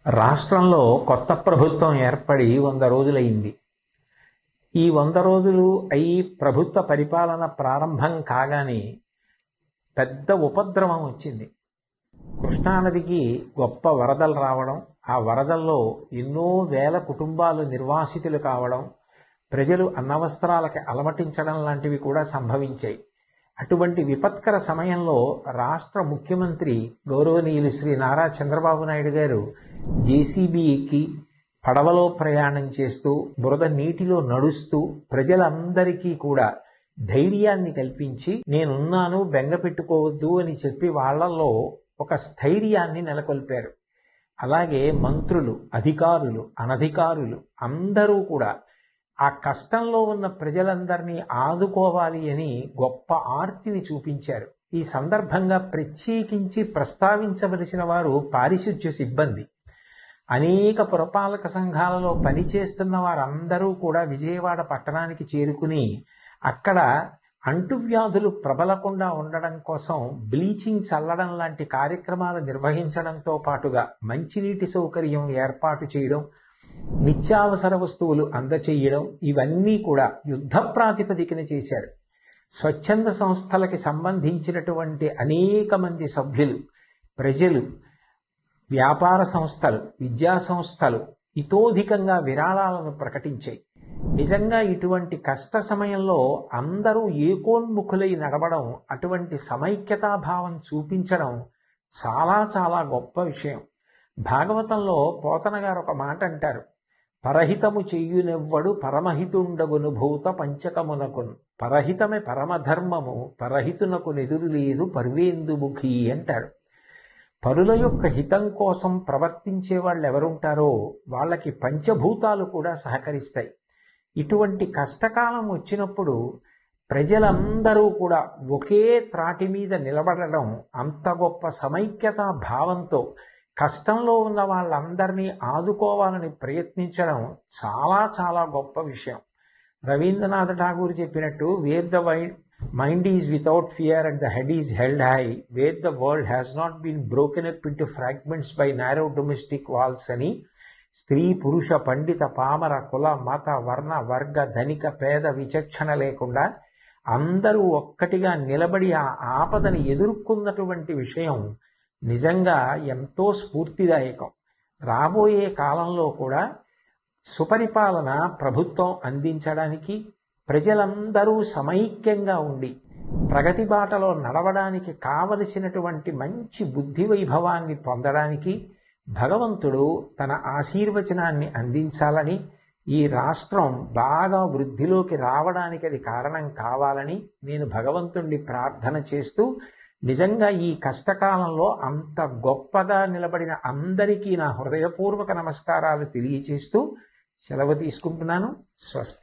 రాష్ట్రంలో కొత్త ప్రభుత్వం ఏర్పడి 100 రోజులైంది. ఈ 100 రోజులు అయి ప్రభుత్వ పరిపాలన ప్రారంభం కాగానే పెద్ద ఉపద్రవం వచ్చింది. కృష్ణానదికి గొప్ప వరదలు రావడం, ఆ వరదల్లో ఎన్నో వేల కుటుంబాలు నిర్వాసితులు కావడం, ప్రజలు అన్నవస్త్రాలకి అలమటించడం లాంటివి కూడా సంభవించాయి. అటువంటి విపత్కర సమయంలో రాష్ట్ర ముఖ్యమంత్రి గౌరవనీయులు శ్రీ నారా చంద్రబాబు నాయుడు గారు జేసీబీ ఎక్కి పడవలో ప్రయాణం చేస్తూ బురద నీటిలో నడుస్తూ ప్రజలందరికీ కూడా ధైర్యాన్ని కల్పించి నేనున్నాను, బెంగ పెట్టుకోవద్దు అని చెప్పి వాళ్లలో ఒక స్థైర్యాన్ని నెలకొల్పారు. అలాగే మంత్రులు, అధికారులు, అనధికారులు అందరూ కూడా ఆ కష్టంలో ఉన్న ప్రజలందరినీ ఆదుకోవాలి అని గొప్ప ఆర్తిని చూపించారు. ఈ సందర్భంగా ప్రత్యేకించి ప్రస్తావించవలసిన వారు పారిశుధ్య సిబ్బంది. అనేక పురపాలక సంఘాలలో పనిచేస్తున్న వారందరూ కూడా విజయవాడ పట్టణానికి చేరుకుని అక్కడ అంటువ్యాధులు ప్రబలకుండా ఉండడం కోసం బ్లీచింగ్ చల్లడం లాంటి కార్యక్రమాలు నిర్వహించడంతో పాటుగా మంచినీటి సౌకర్యం ఏర్పాటు చేయడం, నిత్యావసర వస్తువులు అందచేయడం, ఇవన్నీ కూడా యుద్ధ ప్రాతిపదికన చేశారు. స్వచ్ఛంద సంస్థలకి సంబంధించినటువంటి అనేక మంది సభ్యులు, ప్రజలు, వ్యాపార సంస్థలు, విద్యా సంస్థలు ఇతోధికంగా విరాళాలను ప్రకటించాయి. నిజంగా ఇటువంటి కష్ట సమయంలో అందరూ ఏకోన్ముఖులై నడవడం, అటువంటి సమైక్యతాభావం చూపించడం చాలా చాలా గొప్ప విషయం. భాగవతంలో పోతన గారు ఒక మాట అంటారు, పరహితము చెయ్యునెవ్వడు పరమహితుండగును భూత పంచకమునకును, పరహితమే పరమధర్మము పరహితునకు నెదురు లేదు పర్వేందుముఖి అంటారు. పరుల యొక్క హితం కోసం ప్రవర్తించే వాళ్ళు ఎవరుంటారో వాళ్ళకి పంచభూతాలు కూడా సహకరిస్తాయి. ఇటువంటి కష్టకాలం వచ్చినప్పుడు ప్రజలందరూ కూడా ఒకే త్రాటి మీద నిలబడడం, అంత గొప్ప సమైక్యతా భావంతో కష్టంలో ఉన్న వాళ్ళందరినీ ఆదుకోవాలని ప్రయత్నించడం చాలా చాలా గొప్ప విషయం. రవీంద్రనాథ్ ఠాగూర్ చెప్పినట్టు, where the mind is without fear and the head is held high, where the world has not been broken up into fragments by narrow domestic walls అని స్త్రీ, పురుష, పండిత, పామర, కుల, మత, వర్ణ, వర్గ, ధనిక, పేద విచక్షణ లేకుండా అందరూ ఒక్కటిగా నిలబడి ఆ ఆపదని ఎదుర్కొన్నటువంటి విషయం నిజంగా ఎంతో స్ఫూర్తిదాయకం. రాబోయే కాలంలో కూడా సుపరిపాలన ప్రభుత్వం అందించడానికి, ప్రజలందరూ సమైక్యంగా ఉండి ప్రగతి బాటలో నడవడానికి కావలసినటువంటి మంచి బుద్ధి వైభవాన్ని పొందడానికి భగవంతుడు తన ఆశీర్వచనాన్ని అందించాలని, ఈ రాష్ట్రం బాగా వృద్ధిలోకి రావడానికి అది కారణం కావాలని నేను భగవంతుణ్ణి ప్రార్థన చేస్తూ, నిజంగా ఈ కష్టకాలంలో అంత గొప్పగా నిలబడిన అందరికీ నా హృదయపూర్వక నమస్కారాలు తెలియచేస్తూ సెలవు తీసుకుంటున్నాను. స్వస్తి.